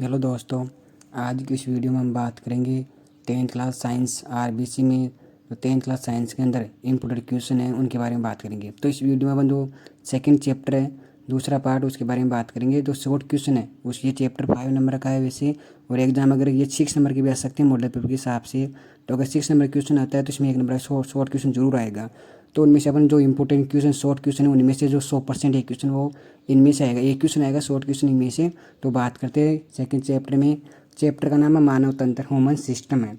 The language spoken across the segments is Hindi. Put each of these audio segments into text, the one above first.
हेलो दोस्तों, आज की इस वीडियो में हम बात करेंगे 10th क्लास साइंस आरबीसी में जो 10th क्लास साइंस के अंदर इम्पोर्टेंट क्वेश्चन है उनके बारे में बात करेंगे। तो इस वीडियो में अपन जो सेकंड चैप्टर है दूसरा पार्ट उसके बारे में बात करेंगे। जो शॉर्ट क्वेश्चन है उस ये चैप्टर 5 नंबर का है वैसे, और एग्जाम अगर ये 6 नंबर की भी आ सकते हैं मॉडल पेपर के हिसाब से। तो अगर 6 नंबर क्वेश्चन आता है तो इसमें 1 नंबर का शॉर्ट क्वेश्चन जरूर आएगा। तो उनमें से अपन जो इंपॉर्टेंट क्वेश्चन शॉर्ट क्वेश्चन है उनमें से जो 100% एक क्वेश्चन वो इनमें से आएगा, एक क्वेश्चन आएगा शॉर्ट क्वेश्चन इनमें से। तो बात करते हैं सेकंड चैप्टर में। चैप्टर का नाम है मानव तंत्र, ह्यूमन सिस्टम है।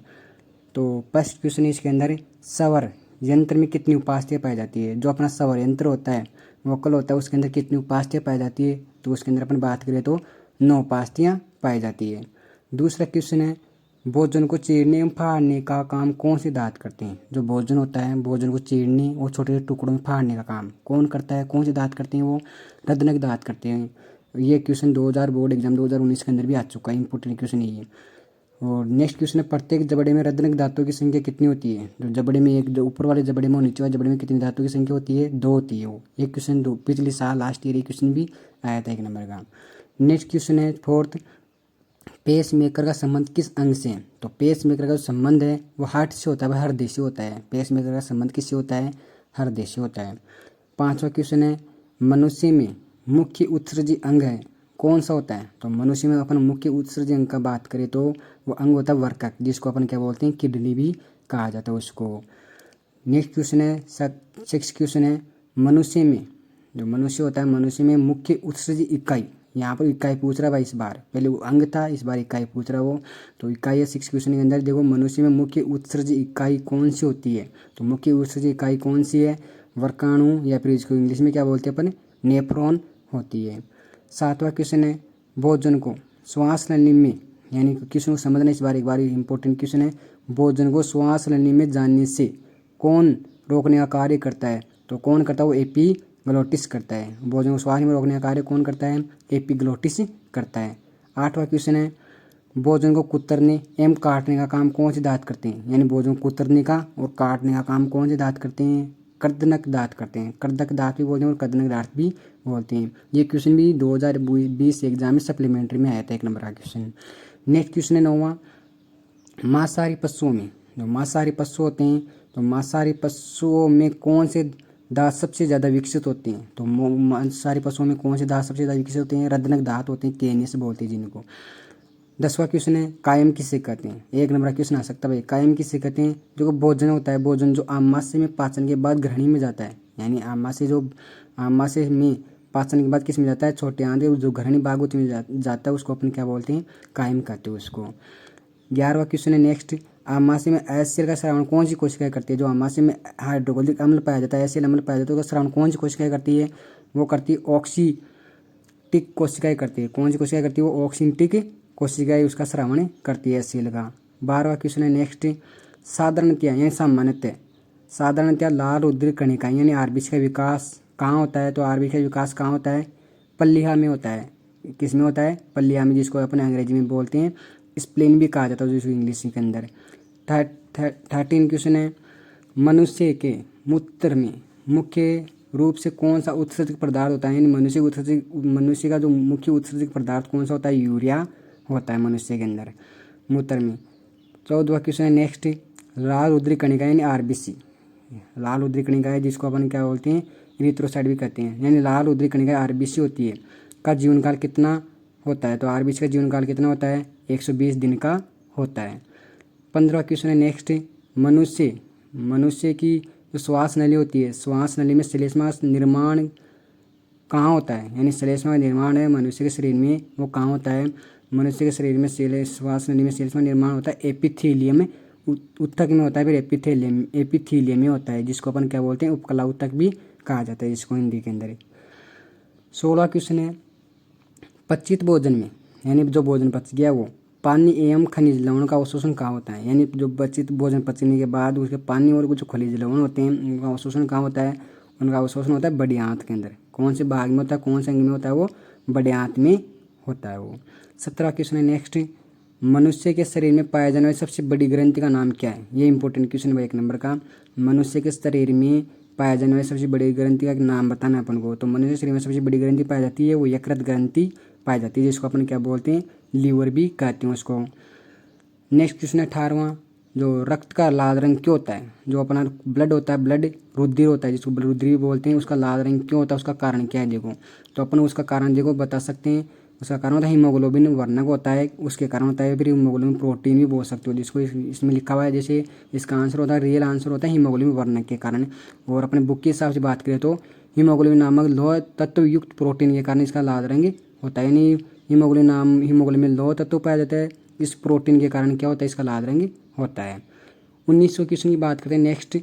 तो फर्स्ट क्वेश्चन इसके अंदर सौर यंत्र में कितनी उपास्थि पाई जाती है। जो अपना सौर यंत्र होता है वोकल होता है उसके अंदर कितनी उपास्थियाँ पाई जाती है, तो उसके अंदर अपन बात करें तो 9 उपास्थियाँ पाई जाती है। दूसरा क्वेश्चन है भोजन को चीरने एवं फाड़ने का काम कौन से दांत करते हैं। जो भोजन होता है भोजन को चीरने और छोटे छोटे टुकड़ों में फाड़ने का काम कौन करता है, कौन से दांत करते हैं, वो रत्नक दांत करते हैं। ये क्वेश्चन 2000 बोर्ड एग्जाम 2019 के अंदर भी आ चुका है, इंपॉर्टेंट क्वेश्चन ये है। और नेक्स्ट क्वेश्चन है प्रत्येक जबड़े में रत्नक दांतों की संख्या कितनी होती है। जो जबड़े में एक जो ऊपर वाले जबड़े में और नीचे वाले जबड़े में कितनी दांतों की संख्या होती है, 2 होती है। वो एक क्वेश्चन दो पिछले साल लास्ट ईयर ये क्वेश्चन भी आया था 1 नंबर का। नेक्स्ट क्वेश्चन है फोर्थ, पेस मेकर का संबंध किस अंग से है। तो पेस मेकर का जो संबंध है वो हार्ट से होता है, वह हृदय से होता है। पेस मेकर का संबंध किससे होता है, हृदय से होता है। पांचवा क्वेश्चन है मनुष्य में मुख्य उत्सर्जी अंग है कौन सा होता है। तो मनुष्य में अपन मुख्य उत्सर्जी अंग का बात करें तो वो अंग होता है वर्कक, जिसको अपन क्या बोलते हैं, किडनी भी कहा जाता है उसको। नेक्स्ट क्वेश्चन है सिक्स क्वेश्चन है मनुष्य में जो मनुष्य होता है मनुष्य में मुख्य उत्सर्जी इकाई। यहाँ पर इकाई पूछ रहा है भाई, इस बार पहले वो अंग था इस बार इकाई पूछ रहा है वो। तो इकाई है 6 क्वेश्चन के अंदर। देखो मनुष्य में मुख्य उत्सर्जी इकाई कौन सी होती है। तो मुख्य उत्सर्जी इकाई कौन सी है, वर्काणु या फिर इसको इंग्लिश में क्या बोलते हैं अपन, नेफ्रॉन होती है। सातवां क्वेश्चन है भोजन को श्वास नली में, यानी क्वेश्चन को समझना इस बार एक बार इंपॉर्टेंट क्वेश्चन है। भोजन को श्वास नली में जाने से कौन रोकने का कार्य करता है। तो कौन करता है, वो एपीग्लोटिस करता है। भोजन को श्वास में रोकने का कार्य कौन करता है, एपीग्लोटिस करता है। आठवां क्वेश्चन है भोजन को कुतरने एवं काटने का काम कौन से दांत करते हैं। यानी भोजन को कुतरने का और काटने का काम कौन से दांत करते हैं, कर्दनक दांत करते हैं। कर्दक दांत भी बोलते हैं और कर्दनक दांत भी बोलते हैं। ये क्वेश्चन भी 2020 एग्जाम में सप्लीमेंट्री में आया था 1 नंबर का क्वेश्चन। नेक्स्ट क्वेश्चन है 9वां, मांसाहारी पशुओं में जो मांसाहारी पशु होते हैं तो मांसाहारी पशुओं में कौन से दांत सबसे ज़्यादा विकसित होते हैं। तो मांसाहारी पशुओं में कौन से दांत सबसे ज़्यादा विकसित होते हैं, रत्नक दांत होते हैं, केनियस बोलते हैं जिनको। 10वां क्वेश्चन है कायम किसे कहते हैं। 1 नंबर का क्वेश्चन आ सकता है भाई, कायम किसे कहते हैं। जो भोजन होता है भोजन जो आमाशय में पाचन के बाद ग्रहणी में जाता है, यानी आमाशय में पाचन के बाद किस में जाता है, छोटे आंत जो ग्रहणी भाग उसमें जाता है उसको अपन क्या बोलते हैं, कायम कहते हैं उसको। 11वां क्वेश्चन है नेक्स्ट, आमाशय में एसिड का श्रावण कौन सी कोशिकाएं करती है। जो आमाशय में हाइड्रोक्लोरिक अम्ल पाया जाता है, एसिड अम्ल पाया जाता है, उसका श्रावण कौन सी कोशिकाएं करती है, वो करती है ऑक्सीटिक कोशिकाएं करती है। कौन सी कोशिकाएं करती है, वो ऑक्सीटिक कोशिकाएं उसका श्रावण करती है एसिड का। 12वां क्वेश्चन है नेक्स्ट, साधारणतया यानी साधारणतया लाल रुधिर कणिकाएं यानी आरबीसी का विकास कहाँ होता है। तो आरबीसी का विकास कहाँ होता है, पल्लिया में होता है। किस में होता है, पल्लिया में, जिसको अपन अंग्रेजी में बोलते हैं स्प्लेन भी कहा जाता है जिसको इंग्लिश के अंदर। 13 क्वेश्चन है मनुष्य के मूत्र में मुख्य रूप से कौन सा उत्सर्जक पदार्थ होता है। यानी मनुष्य का जो मुख्य उत्सर्जक पदार्थ कौन सा होता है, यूरिया होता है मनुष्य के अंदर मूत्र में। 14वां क्वेश्चन है नेक्स्ट, लाल रुधिर कणिका यानी आरबीसी, लाल रुधिर कणिका है जिसको अपन क्या बोलते हैं, इरिथ्रोसाइट भी कहते हैं। यानी लाल रुधिर कणिका आरबीसी होती है का जीवनकाल कितना होता है। तो आरबीसी का जीवनकाल कितना होता है, 120 दिन का होता है। 15वां क्वेश्चन है नेक्स्ट, मनुष्य की जो श्वास नली होती है, श्वास नली में श्लेष्मा निर्माण कहाँ होता है। यानी श्लेष्मा का निर्माण है मनुष्य के शरीर में, वो कहाँ होता है, मनुष्य के शरीर में श्वास नली में श्लेष्मा निर्माण होता है एपिथेलियम ऊतक में होता है, फिर एपिथेलियम में होता है, जिसको अपन क्या बोलते हैं, उपकला ऊतक भी कहा जाता है जिसको हिंदी के अंदर। 16वां क्वेश्चन है पचित भोजन में, यानी जो भोजन पच गया वो पानी एवं खनिज लवण का अवशोषण कहाँ होता है। यानी जो बचित भोजन पचने के बाद उसके पानी और कुछ खनिज लवण होते हैं उनका अवशोषण कहाँ होता है, उनका अवशोषण होता है बड़ी आंत के अंदर। कौन से भाग में होता है, कौन से अंग में होता है, वो बड़े आंत में होता है वो। 17वां क्वेश्चन है नेक्स्ट, मनुष्य के शरीर में पाया जाने वाली सबसे बड़ी ग्रंथि का नाम क्या है। ये इंपॉर्टेंट क्वेश्चन है 1 नंबर का। मनुष्य के शरीर में पाया जाने वाली सबसे बड़ी ग्रंथि का नाम बताना है अपन को। तो मनुष्य के शरीर में सबसे बड़ी ग्रंथि पाई जाती है वो यकृत ग्रंथि पाई जाती है, जिसको अपन क्या बोलते हैं, लीवर भी कहते हैं उसको। नेक्स्ट क्वेश्चन है 18वां, जो रक्त का लाल रंग क्यों होता है? जो अपना ब्लड होता है, ब्लड रुधिर होता है जिसको रुधिर भी बोलते हैं, उसका लाल रंग क्यों होता है, उसका कारण क्या है? देखो, तो अपन उसका कारण देखो बता सकते हैं। उसका कारण होता है हीमोग्लोबिन वर्णक होता है, उसके कारण होता है। फिर हीमोग्लोबिन प्रोटीन भी बोल सकते हो, जिसको इसमें लिखा हुआ है। जैसे इसका आंसर होता है, रियल आंसर होता है हीमोग्लोबिन वर्णक के कारण। और अपने बुक के हिसाब से बात करें तो हीमोग्लोबिन नामक लौह तत्व युक्त प्रोटीन के कारण इसका लाल रंग होता है। यानी हीमोग्लोबिन लौह तत्व पाया जाता है, इस प्रोटीन के कारण क्या होता है, इसका लाल रंग होता है। 1900 क्वेश्चन की बात करते हैं नेक्स्ट।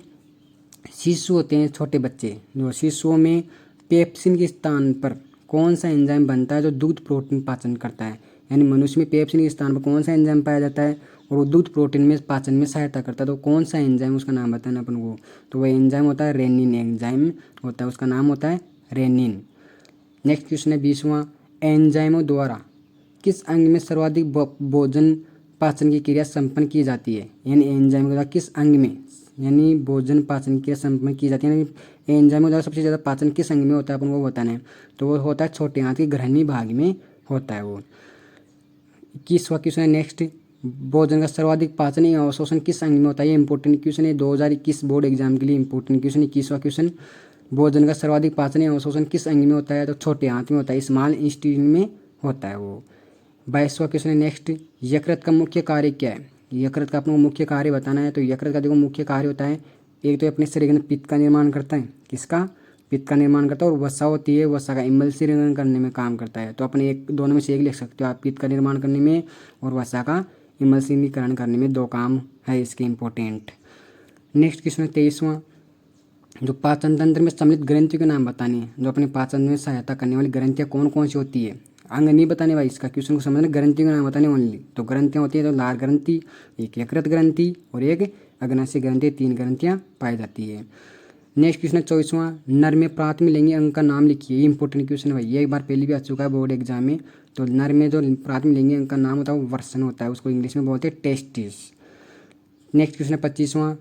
शिशु होते हैं छोटे बच्चे, जो शिशुओं में पेप्सिन के स्थान पर कौन सा एंजाइम बनता है जो दुग्ध प्रोटीन पाचन करता है? यानी मनुष्य में पेप्सिन के स्थान पर कौन सा एंजाइम पाया जाता है और वो दुग्ध प्रोटीन में पाचन में सहायता करता है? तो कौन सा एंजाइम, उसका नाम बताना अपन को। तो वह एंजाइम होता है रेनिन एंजाइम होता है, उसका नाम होता है रेनिन। नेक्स्ट क्वेश्चन है 20वां, एंजाइमों द्वारा किस अंग में सर्वाधिक भोजन पाचन की क्रिया संपन्न की जाती है? यानी एंजाइम के द्वारा किस अंग में, यानी भोजन पाचन की क्रिया संपन्न की जाती है, यानी एंजाइम द्वारा सबसे ज़्यादा पाचन किस अंग में होता है अपन को बताना है। तो वो होता है छोटे आंत के ग्रहणी भाग में होता है वो। 21वां क्वेश्चन है नेक्स्ट, भोजन का सर्वाधिक पाचन या अवशोषण किस अंग में होता है? ये इंपॉर्टेंट क्वेश्चन है, 2021 बोर्ड एग्जाम के लिए इंपॉर्टेंट क्वेश्चन। 21वां क्वेश्चन, भोजन का सर्वाधिक पाचन या अवशोषण किस अंग में होता है? तो छोटे आंत में होता है, स्मॉल इंटेस्टाइन में होता है वो। 22वां क्वेश्चन है नेक्स्ट, यकृत का मुख्य कार्य क्या है? यकृत का अपने को मुख्य कार्य बताना है। तो यकृत का देखो मुख्य कार्य होता है, एक तो अपने शरीर के अंदर पित्त का निर्माण करता है, किसका, पित्त का निर्माण करता है। और वसा होती है, वसा का इमल्सीकरण करने में काम करता है। तो अपने एक दोनों में से एक लिख सकते हो आप, पित्त का निर्माण करने में और वसा का इमल्सीकरण करने में, दो काम है इसके इंपॉर्टेंट। नेक्स्ट क्वेश्चन है 23वां, जो पाचन तंत्र में सम्मिलित ग्रंथियों के नाम बताने हैं। जो अपने पाचन में सहायता करने वाली ग्रंथियाँ कौन कौन सी होती है? अंग नहीं बताने भाई, इसका क्वेश्चन को समझना, ग्रंथियों का नाम बताने ओनली। तो ग्रंथियाँ होती है तो लार ग्रंथि, एक यकृत ग्रंथि और एक अग्नाशय ग्रंथि, 3 ग्रंथियाँ पाई जाती है। नेक्स्ट क्वेश्चन है 24वां, नर में प्राथमिक लैंगिक अंग का नाम लिखिए। ये इंपॉर्टेंट क्वेश्चन है भाई, ये एक बार पहले भी आ चुका है बोर्ड एग्जाम में। तो नर में जो प्राथमिक लैंगिक अंग का नाम होता है वो वर्सन होता है, उसको इंग्लिश में बोलते हैं टेस्टिस। नेक्स्ट क्वेश्चन है 25वां,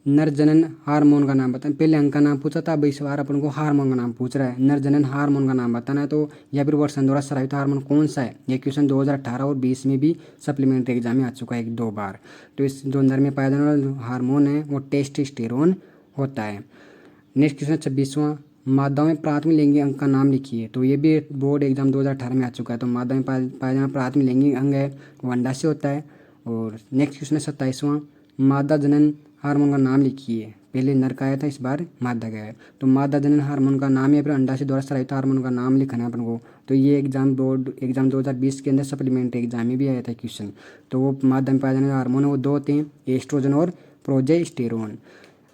नर जनन हार्मोन का नाम बताएं। पहले अंग का नाम पूछा था, अब इस बार अपन को हार्मोन का नाम पूछ रहा है। नर जनन हार्मोन का नाम बताना है। तो या फिर वर्षण द्वारा स्रावित हार्मोन कौन सा है? ये क्वेश्चन 2018 और 20 में भी सप्लीमेंट्री एग्जाम में आ चुका है 1-2 बार। तो इस जो नर में पाया जाने वाला हार्मोन है वो टेस्टोस्टेरोन होता है। नेक्स्ट क्वेश्चन 26वां, मादाओं में प्राथमिक लैंगिक अंग का नाम लिखिए। तो ये भी बोर्ड एग्जाम 2018 में आ चुका है। तो मादा में पाया जाना प्राथमिक लैंगिक अंग है वो अंडाशय होता है। और नेक्स्ट क्वेश्चन है 27वां, मादा जनन हार्मोन का नाम लिखिए। पहले नर का आया था, इस बार मादा का है। तो मादा जनन हार्मोन का नाम या फिर अंडाशय द्वारा स्रावित हार्मोन का नाम लिखना है अपन को। तो ये एग्जाम बोर्ड एग्जाम 2020 के अंदर सप्लीमेंट्री एग्जाम में भी आया था क्वेश्चन। तो वो मादा में पाया जाने वाला हार्मोन है वो 2 होते हैं, एस्ट्रोजन और प्रोजेस्टेरोन।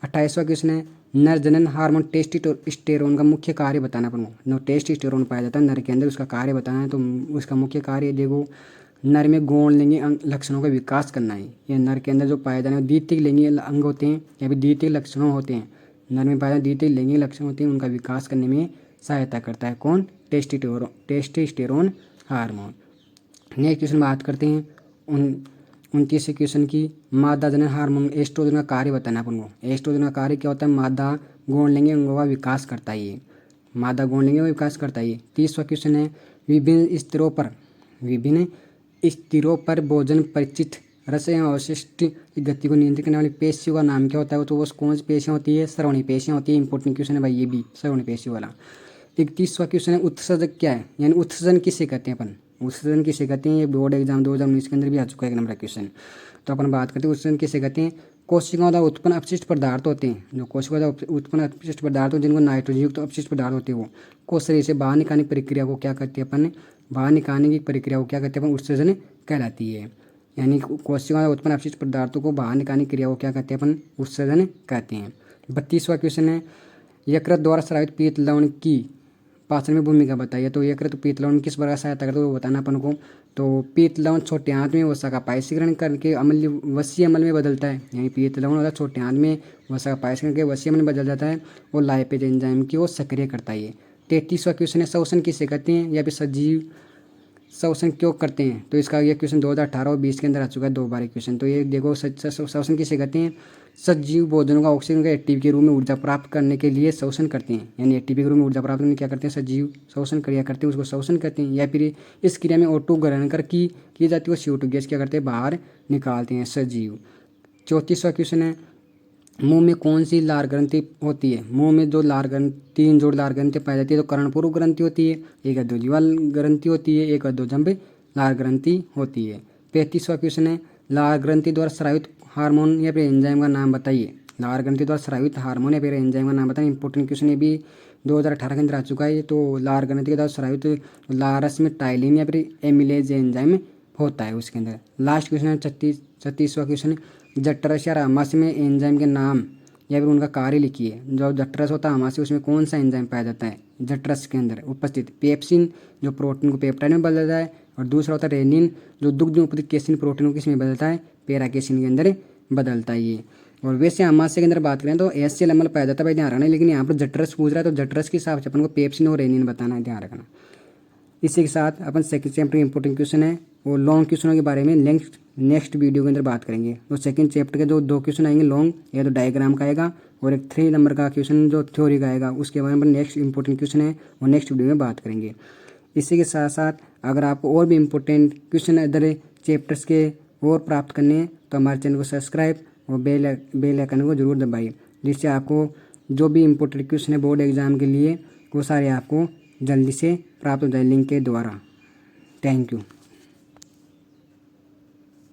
28वां क्वेश्चन है, नर जनन हार्मोन टेस्टोस्टेरोन का मुख्य कार्य बताना अपन को। जो टेस्टोस्टेरोन पाया जाता है नर के अंदर, उसका कार्य बताना है। तो उसका मुख्य कार्य देखो, नर में गौण लैंगिक लक्षणों का विकास करना है। ये नर के अंदर जो पाए जाने वाले द्वितीयक लैंगिक अंग होते हैं या फिर द्वितीयक लक्षणों होते हैं, नर में पाए जाने द्वितीयक लैंगिक लक्षण होते हैं, उनका विकास करने में सहायता करता है कौन? Testosterone hormone. नेक्स्ट क्वेश्चन बात करते हैं 29वें क्वेश्चन की, मादा जनन हार्मोन एस्ट्रोजन का कार्य बताना अपन को। एस्ट्रोजन का कार्य क्या होता है? मादा गौण लैंगिक अंगों का विकास करता है ये, मादा गौण लैंगिक विकास करता है ये। 30वां क्वेश्चन है, विभिन्न स्तरों पर भोजन परिचित रस एवं अवशिष्ट की गति को नियंत्रित करने वाली पेशियों का नाम क्या होता है? तो वो कौन सी पेशियाँ होती है? श्रवणी पेशियाँ होती है। इंपॉर्टेंट क्वेश्चन है भाई ये भी, श्रवणी पेशियों वाला। 31वां क्वेश्चन है, उत्सर्जक क्या है? यानी उत्सर्जन किसे कहते हैं अपन? उत्सर्जन किसे कहते हैं? ये बोर्ड एग्जाम 2019 के अंदर भी आ चुका है 1 नंबर क्वेश्चन। तो अपन बात करते हैं उत्सर्जन किसे कहते हैं। कोशिकाओं द्वारा उत्पन्न अपशिष्ट पदार्थ होते हैं, जो कोशिकाओं द्वारा उत्पन्न अपशिष्ट पदार्थ जिनको नाइट्रोजन युक्त अपशिष्ट पदार्थ होते हैं वो को शरीर से बाहर निकालने की प्रक्रिया को क्या कहते हैं अपन? बाहर निकालने की प्रक्रिया को क्या कहते हैं अपन? उत्सर्जन कहलाती है। यानी कोशिकाओं द्वारा उत्पन्न अपशिष्ट पदार्थों को बाहर निकालने की क्रिया को क्या कहते हैं अपन? उत्सर्जन कहते हैं। 32वां क्वेश्चन है, यकृत द्वारा स्रावित पीत लवण की पाचन में भूमिका बताइए। तो यकृत पीत लवण किस प्रकार सहायता करता है वो बताना अपन को। तो पीत लवण छोटे आंत में वसा का पायसीकरण करके अम्ल वसीय अम्ल में बदलता है। यानी पीत लवण होता है छोटे आंत में वसा का पायसीकरण करके वसीय अम्ल में बदल जाता है और लाइपेज एंजाइम की वो सक्रिय करता है ये। 33वां क्वेश्चन है, श्वसन किसे कहते हैं या फिर सजीव श्वसन क्यों करते हैं? तो इसका ये क्वेश्चन 2018 और 20 के अंदर आ चुका है 2 बार क्वेश्चन। तो ये देखो श्वसन किसे कहते हैं? सजीव भोजनों का ऑक्सीजन का एटीपी के रूप में ऊर्जा प्राप्त करने के लिए शोषण करते हैं। यानी एटीपी के रूप में ऊर्जा प्राप्त करने क्या करते हैं, सजीव शोषण क्रिया करते हैं, उसको शोषण करते हैं। या फिर इस क्रिया में ऑटो ग्रहण कर की जाती है, वो CO2 गैस क्या करते हैं, बाहर निकालते हैं सजीव। 34वां क्वेश्चन है, मुंह में कौन सी लार ग्रंथि होती है। मुंह में जो लार ग्रंथि, 3 जोड़ लार ग्रंथि पाई जाती है, तो कर्णपूर्व ग्रंथि होती है, एक अधोजीवाल ग्रंथि होती है, एक अधोजंब लार ग्रंथि होती है। 35वां क्वेश्चन है, लार ग्रंथि द्वारा स्रावित हार्मोन या फिर एंजाइम का नाम बताइए। लार ग्रंथि द्वारा स्रावित हार्मोन या फिर एंजाइम का नाम बताइए। इंपॉर्टेंट क्वेश्चन ये भी 2018 के अंदर आ चुका है। तो लार ग्रंथि के द्वारा स्रावित लारस में टाइलिन या फिर एमिलेज एंजाइम होता है उसके अंदर। लास्ट क्वेश्चन है 36वां क्वेश्चन, जठरस या आमाशय में एंजाइम के नाम या फिर उनका कार्य लिखिए। जो जठरस होता है आमाशय, उसमें कौन सा एंजाइम पाया जाता है जठरस के अंदर उपस्थित। पेप्सिन, जो प्रोटीन को पेप्टाइड में बदलता है, और दूसरा होता है रेनिन, जो दुग्ध में उपस्थित केसिन प्रोटीन को किसमें बदलता है, पैराकेसिन के अंदर बदलता है ये। और वैसे आमाशय के अंदर बात करें तो HCl अम्ल पाया जाता है भाई, ध्यान रखना। लेकिन यहाँ पर जठरस पूछ रहा है, तो जठरस के हिसाब से अपन को पेप्सिन और रेनिन बताना है, ध्यान रखना। इसी के साथ अपन सेकंड चैप्टर इंपॉर्टेंट क्वेश्चन है वो लॉन्ग क्वेश्चनों के बारे में नेक्स्ट वीडियो के अंदर बात करेंगे। तो सेकंड चैप्टर के जो 2 क्वेश्चन आएंगे लॉन्ग, या तो डायग्राम का आएगा और एक 3 नंबर का क्वेश्चन जो थ्योरी का आएगा, उसके बारे में नेक्स्ट इंपॉर्टेंट क्वेश्चन है वो नेक्स्ट वीडियो में बात करेंगे। इसी के साथ साथ अगर आपको और भी इंपॉर्टेंट क्वेश्चन अदर चैप्टर्स के और प्राप्त करने हैं तो हमारे चैनल को सब्सक्राइब और बेल आइकन को जरूर दबाइए, जिससे आपको जो भी इंपॉर्टेंट क्वेश्चन है बोर्ड एग्जाम के लिए वो सारे आपको जल्दी से प्राप्त हो जाए लिंक के द्वारा। Thank you.